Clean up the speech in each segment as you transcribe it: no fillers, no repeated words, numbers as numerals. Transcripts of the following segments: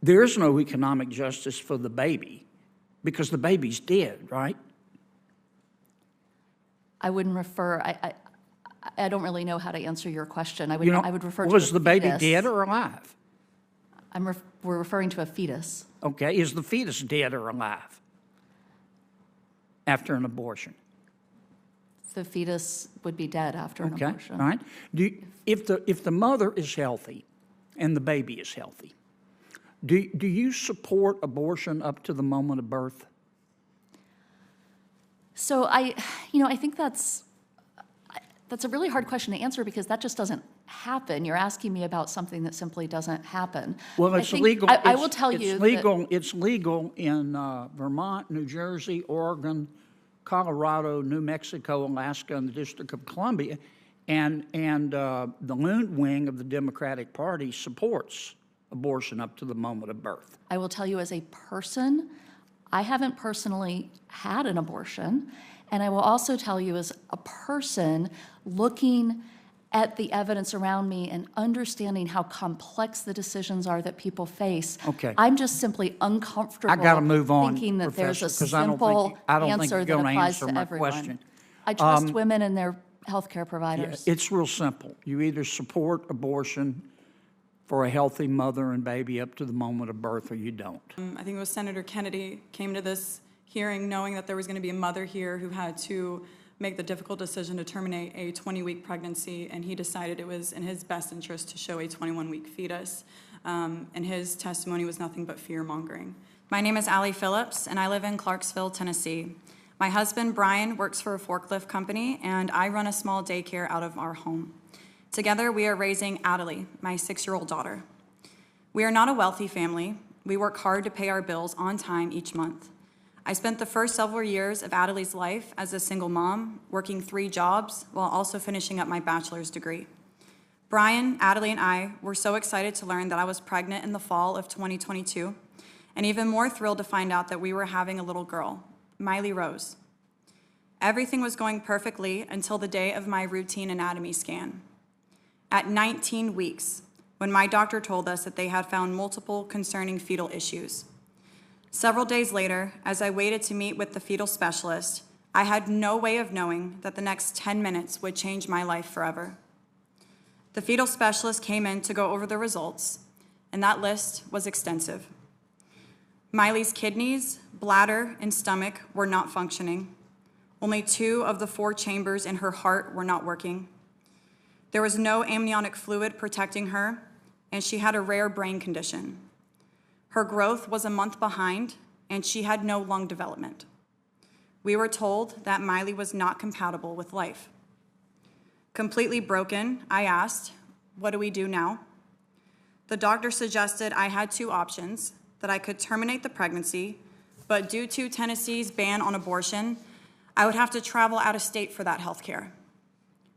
There is no economic justice for the baby because the baby's dead, right? I wouldn't refer, I don't really know how to answer your question. I would, You know, I would refer to was a the baby fetus. dead or alive? We're referring to a fetus. Okay, is the fetus dead or alive after an abortion? The fetus would be dead after an Okay, abortion. all right. If the mother is healthy and the baby is healthy, do you support abortion up to the moment of birth? So I think that's a really hard question to answer because that just doesn't happen. You're asking me about something that simply doesn't happen. Well, it's legal. I will tell you It's legal in Vermont, New Jersey, Oregon, Colorado, New Mexico, Alaska, and the District of Columbia, and the Loon wing of the Democratic Party supports abortion up to the moment of birth. I will tell you as a person, I haven't personally had an abortion, and I will also tell you as a person looking at the evidence around me and understanding how complex the decisions are that people face. Okay. I'm just simply uncomfortable I got to move on, thinking that there's a Professor, 'cause simple I don't think answer you're that going to applies answer to my everyone. question. I trust women and their healthcare providers. It's real simple. You either support abortion for a healthy mother and baby up to the moment of birth, or you don't. I think it was Senator Kennedy came to this hearing knowing that there was going to be a mother here who had to make the difficult decision to terminate a 20-week pregnancy, and he decided it was in his best interest to show a 21-week fetus, and his testimony was nothing but fear-mongering. My name is Allie Phillips, and I live in Clarksville, Tennessee. My husband, Brian, works for a forklift company, and I run a small daycare out of our home. Together, we are raising Allie, my 6-year-old daughter. We are not a wealthy family. We work hard to pay our bills on time each month. I spent the first several years of Adelie's life as a single mom, working 3 jobs while also finishing up my bachelor's degree. Brian, Adelie, and I were so excited to learn that I was pregnant in the fall of 2022, and even more thrilled to find out that we were having a little girl, Miley Rose. Everything was going perfectly until the day of my routine anatomy scan. At 19 weeks, when my doctor told us that they had found multiple concerning fetal issues. Several days later, as I waited to meet with the fetal specialist, I had no way of knowing that the next 10 minutes would change my life forever. The fetal specialist came in to go over the results, and that list was extensive. Miley's kidneys, bladder, and stomach were not functioning. Only 2 of the 4 chambers in her heart were not working. There was no amniotic fluid protecting her, and she had a rare brain condition. Her growth was a month behind, and she had no lung development. We were told that Miley was not compatible with life. Completely broken, I asked, what do we do now? The doctor suggested I had 2 options, that I could terminate the pregnancy, but due to Tennessee's ban on abortion, I would have to travel out of state for that health care.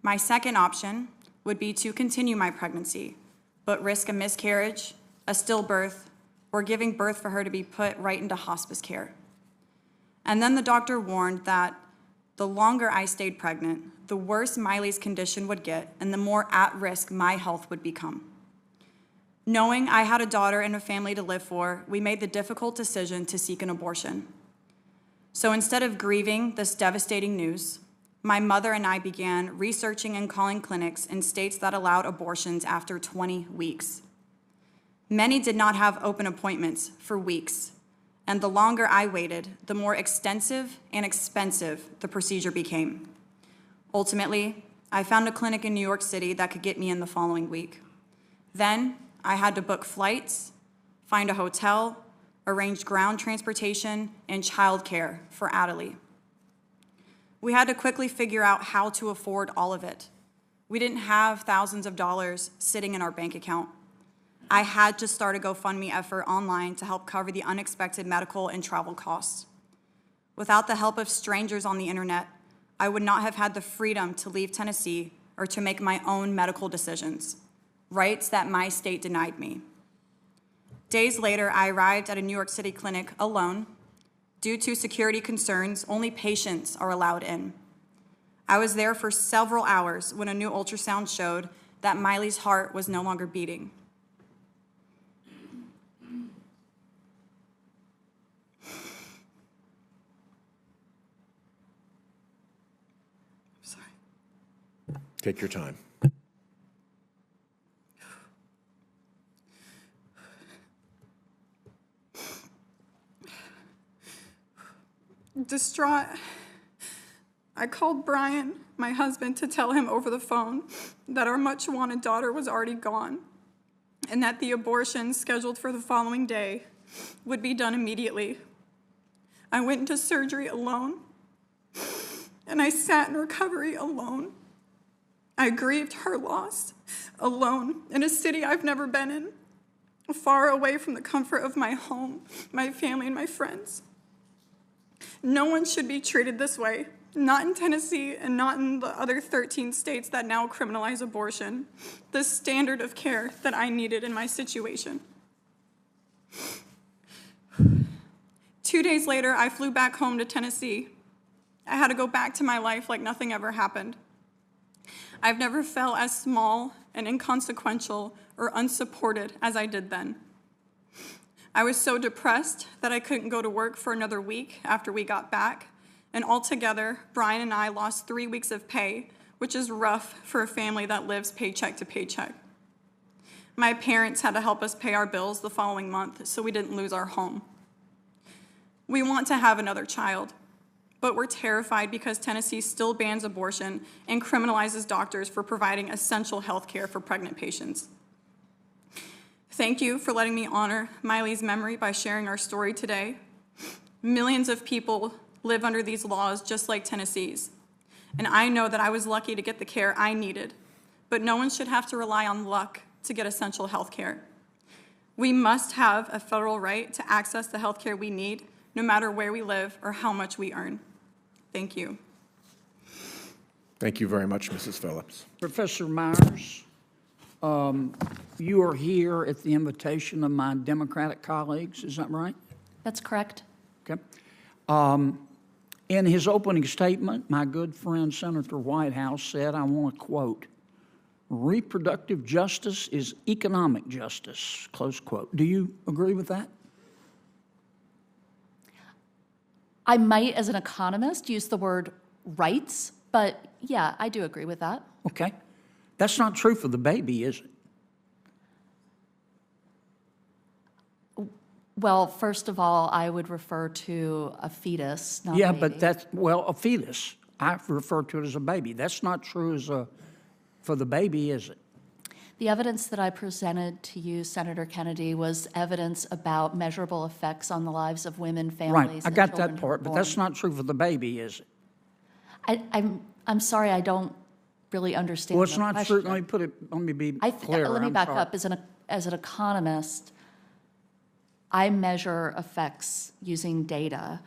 My second option would be to continue my pregnancy, but risk a miscarriage, a stillbirth, or giving birth for her to be put right into hospice care. And then the doctor warned that the longer I stayed pregnant, the worse Miley's condition would get and the more at risk my health would become. Knowing I had a daughter and a family to live for, we made the difficult decision to seek an abortion. So instead of grieving this devastating news, my mother and I began researching and calling clinics in states that allowed abortions after 20 weeks. Many did not have open appointments for weeks, and the longer I waited, the more extensive and expensive the procedure became. Ultimately, I found a clinic in New York City that could get me in the following week. Then, I had to book flights, find a hotel, arrange ground transportation, and childcare for Adelie. We had to quickly figure out how to afford all of it. We didn't have thousands of dollars sitting in our bank account. I had to start a GoFundMe effort online to help cover the unexpected medical and travel costs. Without the help of strangers on the internet, I would not have had the freedom to leave Tennessee or to make my own medical decisions, rights that my state denied me. Days later, I arrived at a New York City clinic alone. Due to security concerns, only patients are allowed in. I was there for several hours when a new ultrasound showed that Miley's heart was no longer beating. Take your time. Distraught, I called Brian, my husband, to tell him over the phone that our much-wanted daughter was already gone and that the abortion scheduled for the following day would be done immediately. I went into surgery alone, and I sat in recovery alone. I grieved her loss alone in a city I've never been in, far away from the comfort of my home, my family, and my friends. No one should be treated this way, not in Tennessee and not in the other 13 states that now criminalize abortion, the standard of care that I needed in my situation. 2 days later, I flew back home to Tennessee. I had to go back to my life like nothing ever happened. I've never felt as small and inconsequential or unsupported as I did then. I was so depressed that I couldn't go to work for another week after we got back, and altogether, Brian and I lost 3 weeks of pay, which is rough for a family that lives paycheck to paycheck. My parents had to help us pay our bills the following month so we didn't lose our home. We want to have another child, but we're terrified because Tennessee still bans abortion and criminalizes doctors for providing essential health care for pregnant patients. Thank you for letting me honor Miley's memory by sharing our story today. Millions of people live under these laws just like Tennessee's, and I know that I was lucky to get the care I needed, but no one should have to rely on luck to get essential health care. We must have a federal right to access the health care we need, no matter where we live or how much we earn. Thank you. Thank you very much, Mrs. Phillips. Professor Myers, you are here at the invitation of my Democratic colleagues, is that right? That's correct. Okay. In his opening statement, my good friend Senator Whitehouse said, I want to quote, reproductive justice is economic justice, close quote. Do you agree with that? I might, as an economist, use the word rights, but yeah, I do agree with that. Okay. That's not true for the baby, is it? Well, first of all, I would refer to a fetus, not Yeah, a baby. but that's, well, a fetus. I refer to it as a baby. That's not true for the baby, is it? The evidence that I presented to you, Senator Kennedy, was evidence about measurable effects on the lives of women, families, Right, I and got children that who were part, but that's born. not true for the baby, is it? I'm sorry, I don't really understand Well, it's the not question. true. Let me put it, let me be Let clearer. me I'm back sorry. up. As an economist, I measure effects using data.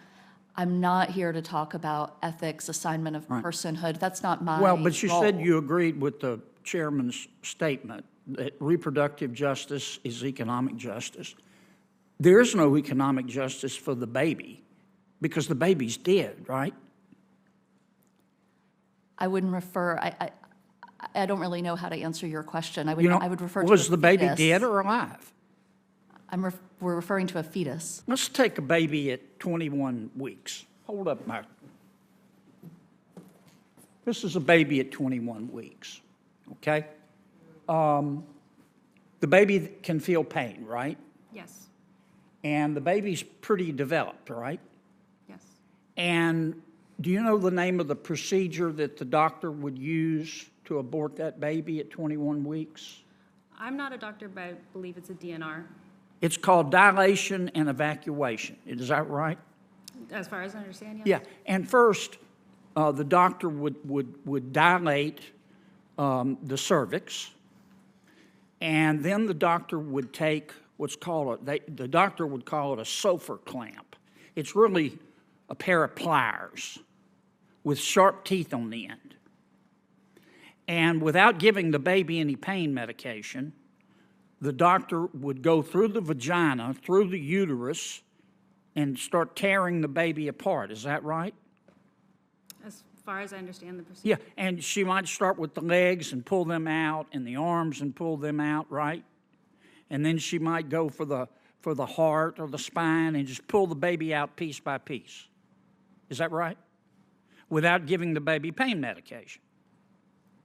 I'm not here to talk about ethics, assignment of personhood. That's not my Well, but you said role. you agreed with the chairman's statement that reproductive justice is economic justice. There is no economic justice for the baby because the baby's dead, right? I wouldn't refer. I don't really know how to answer your question. I would. You know, I would refer to was a the baby fetus. dead or alive? We're referring to a fetus. Let's take a baby at 21 weeks. Hold up, Mark. This is a baby at 21 weeks, okay? The baby can feel pain, right? Yes, And the baby's pretty developed, right? yes. And do you know the name of the procedure that the doctor would use to abort that baby at 21 weeks? I'm not a doctor, but I believe it's a DNR, It's called dilation and evacuation. Is that right? as far as I understand, yes. Yeah. And first, the doctor would dilate the cervix, and then the doctor would take what's called the doctor would call it a Sofer clamp. It's really a pair of pliers with sharp teeth on the end. And without giving the baby any pain medication, the doctor would go through the vagina, through the uterus, and start tearing the baby apart. Is that right? As far as I understand the procedure. Yeah, and she might start with the legs and pull them out, and the arms and pull them out, right? And then she might go for the heart or the spine and just pull the baby out piece by piece. Is that right? Without giving the baby pain medication.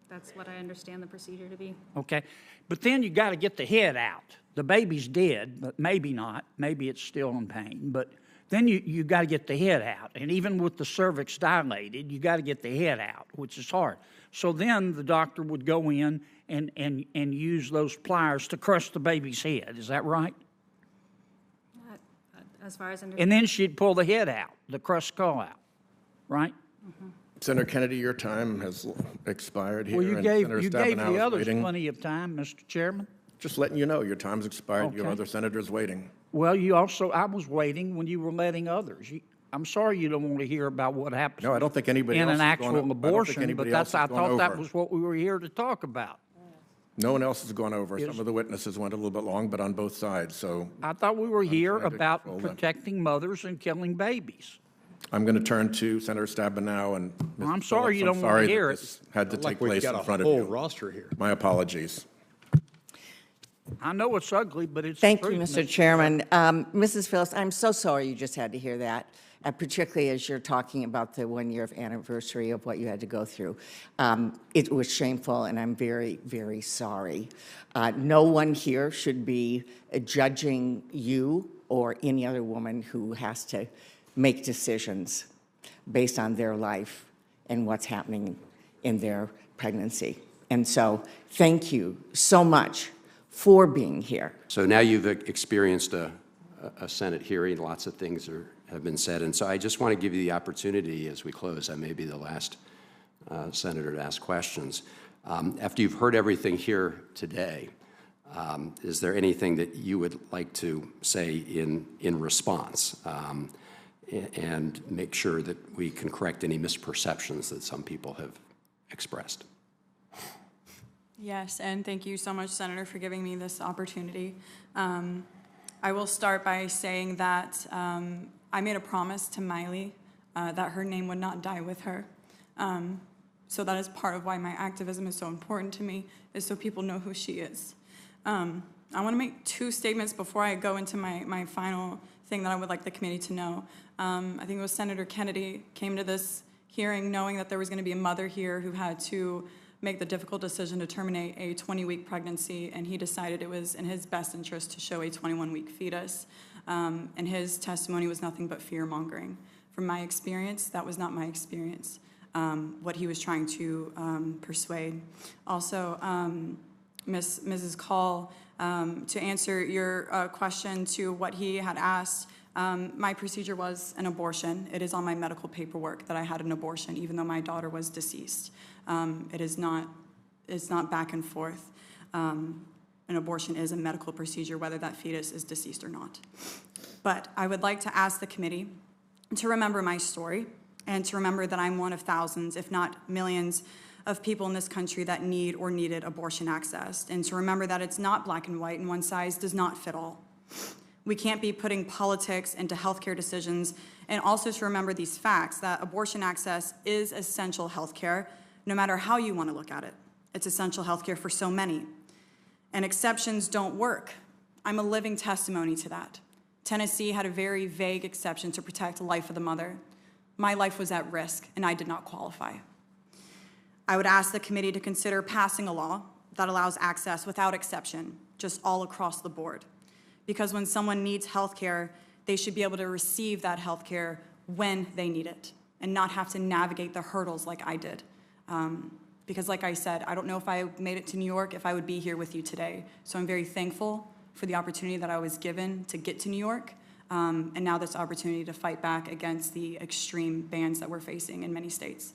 That's what I understand the procedure to be. Okay, but then you got to get the head out. The baby's dead, but maybe not. Maybe it's still in pain, but then you got to get the head out. And even with the cervix dilated, you got to get the head out, which is hard. So then the doctor would go in and use those pliers to crush the baby's head. Is that right? As far as I understand. And then she'd pull the head out, the crushed skull out, right? Senator Kennedy, your time has expired here. Well, you and gave Senator the Stabenow is others waiting. plenty of time, Mr. Chairman. Just letting you know, your time's expired. You have Okay. other senators waiting. Well, I was waiting when you were letting others. I'm sorry you don't want to hear about what happens. No, I don't think anybody in else an is actual going- I don't think abortion, anybody but else I has gone thought that over. was what we were here to talk about. No one else has gone over. Some of the witnesses went a little bit long, but on both sides. So I thought we were here trying to about control that. protecting mothers and killing babies. I'm going to turn to Senator Stabenow and Ms. I'm sorry Phillips. you don't I'm wanna sorry hear that it. this had to take Like we've place got in a front of whole you. roster here. My apologies. I know it's ugly, but it's Thank the you, truth, Mr. Chairman. Mrs. Phillips, I'm so sorry you just had to hear that, particularly as you're talking about the 1 year of anniversary of what you had to go through. It was shameful, and I'm very, very sorry. No one here should be judging you or any other woman who has to make decisions based on their life and what's happening in their pregnancy. And so, thank you so much for being here. So now you've experienced a Senate hearing, lots of things have been said, and so I just want to give you the opportunity as we close. I may be the last senator to ask questions. After you've heard everything here today, is there anything that you would like to say in response and make sure that we can correct any misperceptions that some people have expressed? Yes, and thank you so much, Senator, for giving me this opportunity. I will start by saying that I made a promise to Miley that her name would not die with her. So that is part of why my activism is so important to me, is so people know who she is. I want to make two statements before I go into my final thing that I would like the committee to know. I think it was Senator Kennedy came to this hearing knowing that there was going to be a mother here who had to make the difficult decision to terminate a 20-week pregnancy, and he decided it was in his best interest to show a 21-week fetus. And his testimony was nothing but fear-mongering. From my experience, that was not my experience, what he was trying to persuade. Also, Mrs. Call, to answer your question to what he had asked, my procedure was an abortion. It is on my medical paperwork that I had an abortion, even though my daughter was deceased. It's not back and forth. An abortion is a medical procedure, whether that fetus is deceased or not. But I would like to ask the committee to remember my story and to remember that I'm one of thousands, if not millions, of people in this country that need or needed abortion access, and to remember that it's not black and white and one size does not fit all. We can't be putting politics into healthcare decisions, and also to remember these facts, that abortion access is essential healthcare, no matter how you want to look at it. It's essential healthcare for so many. And exceptions don't work. I'm a living testimony to that. Tennessee had a very vague exception to protect the life of the mother. My life was at risk, and I did not qualify. I would ask the committee to consider passing a law that allows access without exception, just all across the board. Because when someone needs health care, they should be able to receive that health care when they need it and not have to navigate the hurdles like I did. Because like I said, I don't know if I made it to New York, if I would be here with you today. So I'm very thankful for the opportunity that I was given to get to New York, and now this opportunity to fight back against the extreme bans that we're facing in many states.